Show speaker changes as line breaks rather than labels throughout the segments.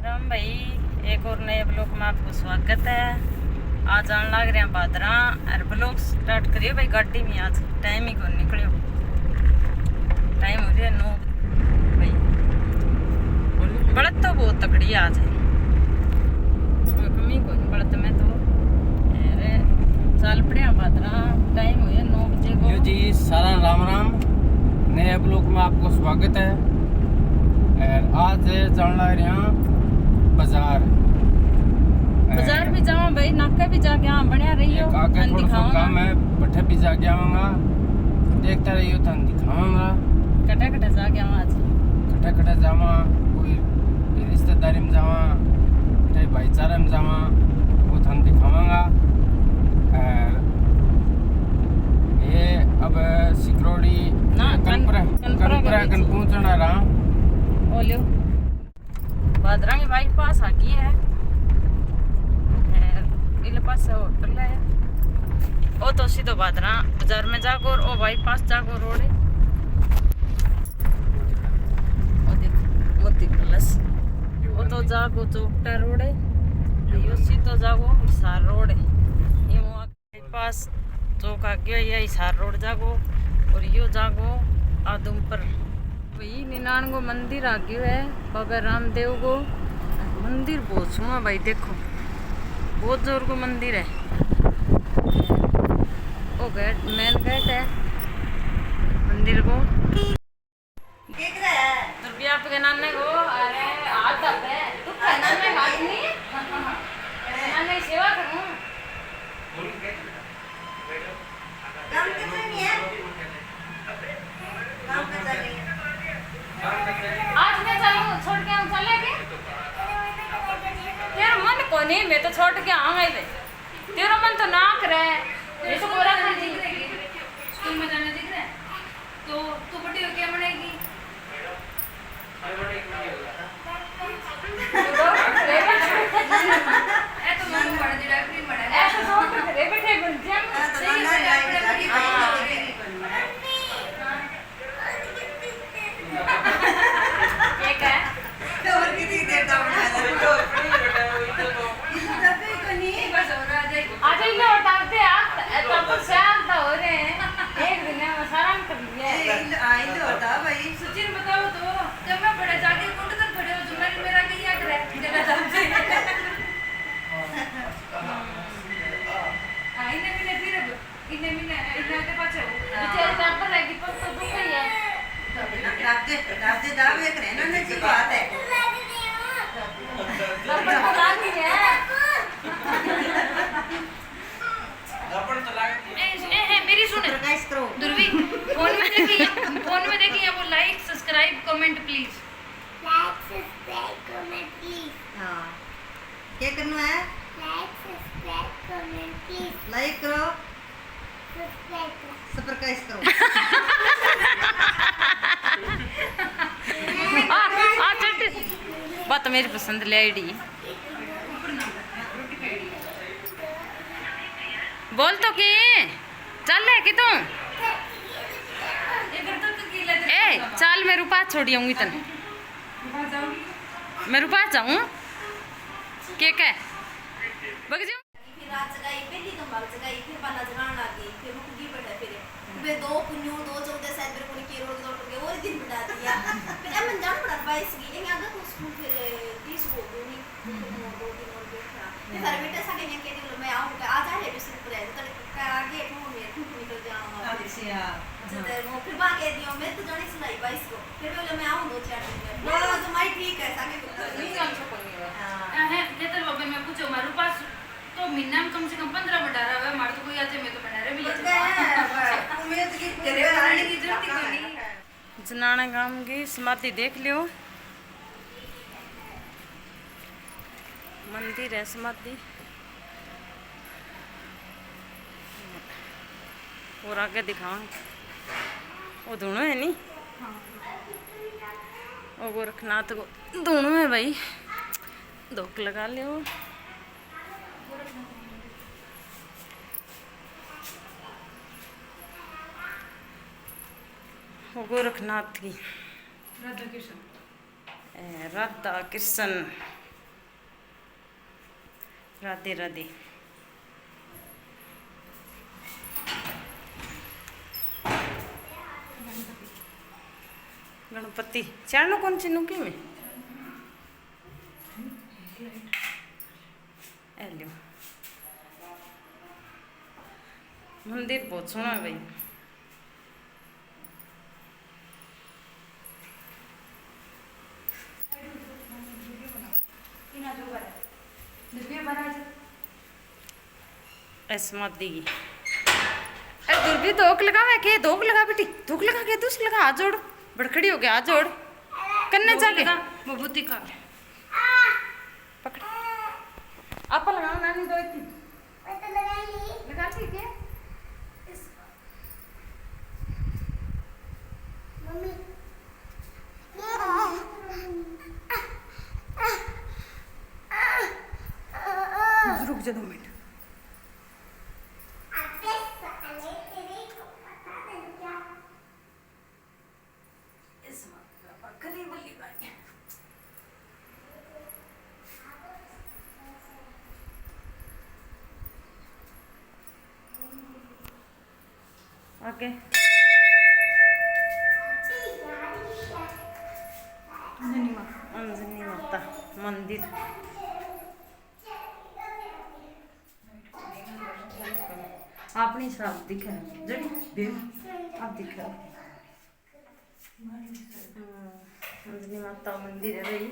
राम भाई, एक और नए ब्लॉग में आपको स्वागत है। आज आने लग रहे हैं बादरा और ब्लॉग स्टार्ट करिए भाई गाड़ी में। आज टाइम ही कौन निकलियो, टाइम हो रहा है 9 भाई। बढ़त तो बहुत तकड़ी है आज, कोई कमी को नहीं बढ़त में तो। अरे चल पड़े बादरा, टाइम हो गया 9 बजे को
जी। सारा राम राम, नए ब्लॉग में आपको स्वागत है। आज जान लग रहे हैं बाजार
भी जावा भाई, नाका भी जाके हाँ बढ़िया रहियो।
आगे थोड़ा सा काम है, बट्ठे भी जाके आऊंगा, देखता रहियो थान दिखाऊंगा।
कटा कटा जाके आवा आज,
कटा कटा जावा, कोई रिश्तेदारी में जावा, कोई भाईचारे में जावा, वो थान दिखाऊंगा। ये अब सिकरोड़ी कनपुरा पहुंचना रहा।
ओलियो बादरा की बाईपास आ गई है, इले पास होटल है। ओ तो सीधो बादरा बाजार में जागो और ओ बाईपास जागो रोड है। ओ देखो मोती प्लस, ओ तो जागो चौकटा रोड है, यो सीधो जागो हिसार रोड है। ये बाईपास चौक आ गया, ये हिसार रोड जागो और यो जागो आदमपुर। भाई 99 मंदिर आ गयो है, बाबा रामदेव को मंदिर बहुत सुना भाई। देखो बहुत जोर को मंदिर है। ओ गेट मेन गेट है मंदिर को। दुर्बिया पे नाने को अरे हाथ दब है तू नाने हाथ नहीं नाने सेवा करूं।
काम कैसे नहीं है? काम कैसे नहीं है?
आज मैं चलूं, छोड़ के हम चले के तेरा मन को नहीं, मैं तो छोड़ के आऊंगा ही। तेरा मन तो ना करे, ये तो पूरा कर दिख रहेगी। स्कूल में जाने दिख रहा है तो तू बड़ी हो क्या बनेगी? ए तो मन बड़ा दिला क्रीम बड़ा है ऐसा छोड़ के रे बैठे बन जा सही है। ये क्या है?
और कितनी देर तक बना ले?
आज इन लोग आते हैं तब तो शाम तो हो रहे हैं, एक दिन में सारा कर लिया।
आई तो होता भाई।
सचिन बताओ तो, जब मैं बड़े जाके कुंड तक खड़े हो जो मेरा क्या करे जगह जब से आई ने मैंने फिर इन्हें मैंने इन्हें के पास बेचारे तब पर लगी पर तो दुख ही है।
रास्ते दावे करे ना नची बात है।
तब पर तो लागी है। मेरी सुन
गाइस करो
दुर्वी, फोन में देखिए वो like subscribe comment please.
Like subscribe comment please.
हां क्या करना है?
Like subscribe comment please.
Like करो,
सब्सक्राइब करो,
सब्सक्राइब करो।
बात मेरी पसंद ले आईडी बोल तो की चल है कि तू ए चल मेरे पास छोड़ी आऊंगी तन मेरे पास जाऊं के बग जाऊं।
फिर रात जगाई, पहली तो बाग जगाई, फिर बाला जगान लगी, फिर रुक गई बैठा फिर दो पुन्नू दो चौदह शायद मेरे को के रोड दौड़ के और दिन बिता दिया। फिर मैं जान पड़ा 22 की लेकिन आगे को स्कूल फिर 30 को दूनी दो दिन और बैठा। फिर सारे बेटा साके ने के दिन मैं आऊंगा आज आ ले बिस्तर पर है तो आगे को मैं खुद निकल जाऊंगा।
अच्छा
जब वो फिर बागे दियो मैं तो जानी सुनाई 22 को फिर बोले मैं आऊं 2-4 दिन में। वो तो माई ठीक है साके को नहीं काम छो
हां है जेतर बाबे मैं पूछो मारू पास तो महीना में कम से कम 15 बढ़ा रहा है मार तो कोई आते मैं तो बना रहे भी
उम्मीद की
तेरे वाले की जरूरत ही नहीं।
जनाना गांव की समाधि देख लियो, मंदिर है समाधि और आगे दिखाऊं वो दोनों है नहीं और गोरखनाथ को दोनों है भाई, धोख लगा लियो। गोरखनाथ की राधा कृष्ण राधे राधे। गणपति चाणो कौन सी नुकी में एलो मंदिर बहुत सोना है भाई। समाधि की दुर्बी धोख लगा के धोख लगा बेटी धोख लगा के दूसरी लगा हाथ जोड़ बड़खड़ी हो गया हाथ जोड़ कन्ने जाके बुद्धि का पकड़ आप लगाओ नानी दो इतनी
मैं तो लगाई
लगा ठीक है
मम्मी
रुक जा 2 मिनट।
आते साले तेरे को पता नहीं क्या
करी बोली भाई ओके अंजनी माता मंदिर अपनी शराब दिख है जड़ी बेम आप दिख रहा अंजनी माता मंदिर है भाई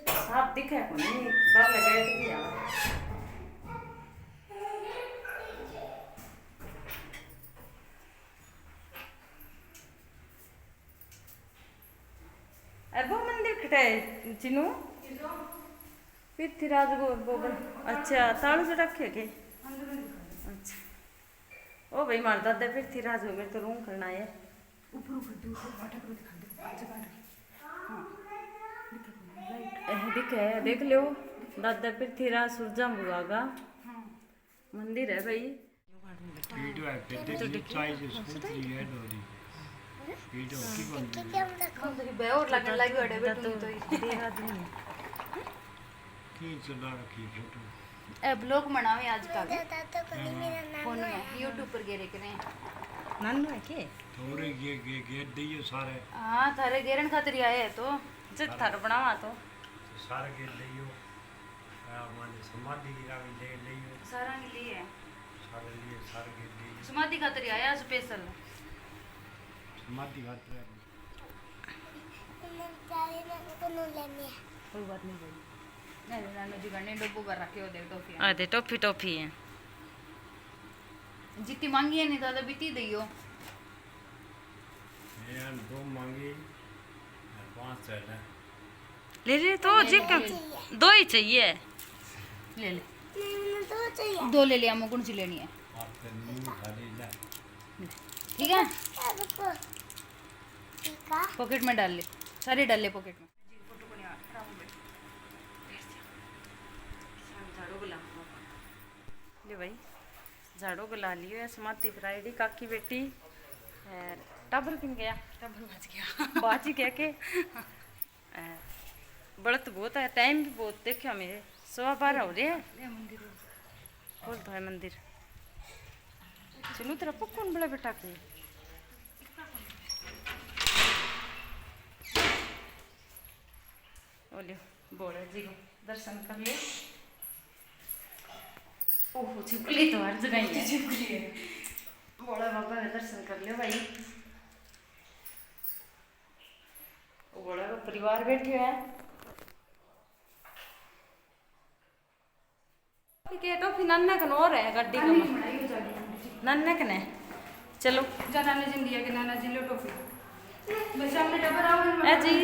साफ दिख है कौन नहीं बाहर लगाए तो क्या अब वो मंदिर खड़ा है चिनू पृथ्वीराज गोबर अच्छा तालू से रखे के अच्छा ओ भाई मार दादा पृथ्वीराज हो गए तो रूम करना है दिखे देख लो दादा पृथ्वीराज सूरजा बुआ का मंदिर है भाई
वीडियो है देख ली साइज स्कूटी है डोरी वीडियो की बन रही
बे और लगने लगी अड़े बेटू तो
तेरा दिन
की चला की फोटो
ए ब्लॉग बनावे आज का
दादा को नहीं मेरा नाम
फोन में YouTube पर गेरे करे
नन्नू है के
थोड़े ये गेट दिए सारे
हां थारे गेरन खातिर आए है तो
जब थार बनावा तो
सारे गेट लियो माने समाधि की रावी ले लियो
सारा के लिए
सारे लिए सारे गेट लिए
समाधि खातिर आया स्पेशल
समाधि घाट रे
मैं चाहे ना को नो लेने
कोई बात नहीं भाई नहीं नानो जी गने डब्बू पर रखे हो देख टॉफी
अरे टॉफी टॉफी है
जितनी मांगी है नहीं दादा बीती दियो
मैं दो मांगी 5 चला
ले तो जी का 2 ही चाहिए
ले ले
नहीं तो चाहिए
2 ले लिया मुझे कौन सी लेनी है
आपके नींद खाली ले
ठीक है
रुको ठीक है
पॉकेट में डाल ले सारे डाल ले पॉकेट में
झाड़ू गला ले भाई झाड़ू गला लियो है समाधि फ्राइडे काकी बेटी टबर किन गया टबर बाजी कह के बड़त बहुत है टाइम भी बहुत देखो मेरे 12:15 हो रहे हैं खोल तो है मंदिर चलो तेरा पक्कन बड़ा बेटा के बोलियो बोले जी को दर्शन कर लियो ओहो छिपकली तो हर जगह ही छिपकली है बोले बाबा का दर्शन कर लियो भाई बोले का परिवार बैठे है के तो फिर नन्ना कन और है गड्डी का नन्ना कन है चलो
जाना ने जिंदगी के नाना जी लो टॉफी मैं सामने डबर आओ
ए जी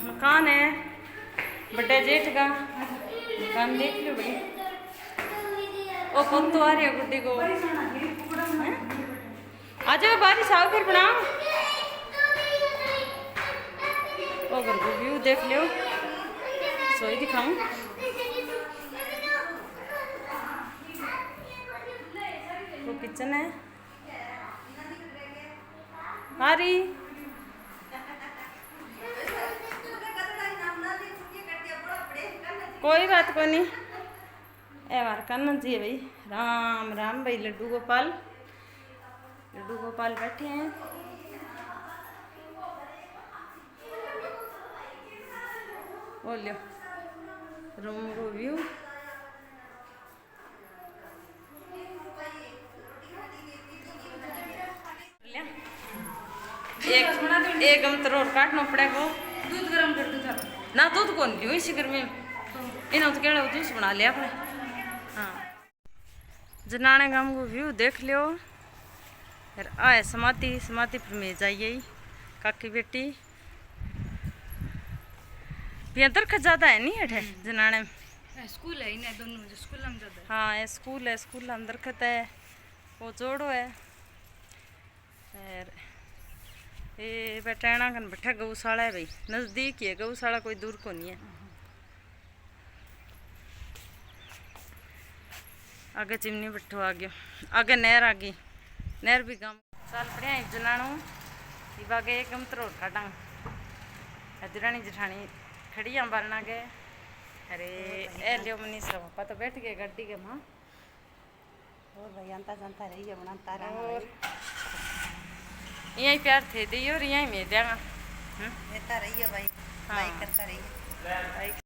मकान है बड़े जेठ का मकान देख लो बड़ी ओ कौन तो आ रही है गुड्डी को आ जाओ बारिश आओ फिर बनाओ ओ घर को व्यू देख लो सोई दिखाऊं वो किचन है हारी कोई बात को नहीं। ए हमारे कन्नन जी है भाई। राम राम भाई। लड्डू गोपाल बैठे हैं। बोलियो रूम को व्यू। एक अंतर और काटना पड़ेगा। दूध गर्म कर दो ना। दूध कौन लियो इसी गर्मी में। इन्होंने तो केड़ा जूस बना लिया अपने। हाँ जनाने गांव को व्यू देख लियो। फिर आए समाधि पर में जाइए काकी बेटी। दरखत ज्यादा है नहीं है जनाने में।
स्कूल है इन्हें दोनों स्कूल में ज्यादा।
हाँ ये स्कूल है। स्कूल में दरखत है। वो जोड़ो है। फिर ये बैठाना कन बैठा गौशाला है भाई। नज़दीक ही है गौशाला, कोई दूर को नहीं है। आगे चिमनी बैठो आगे नहर आ गई। नहर भी गाँव साल पड़े जनाणो बागे एक अंतर और काटा। हजरानी जठानी खड़ी बारना के। अरे ए लियो मनीष पापा तो बैठ गए गाड़ी के माँ।
और भाई अंता जानता रही है बनाता रहा।
और यहीं प्यार थे दी और यहीं में देगा।
रहता रही है भाई।
हाँ।
भाई करता रही है।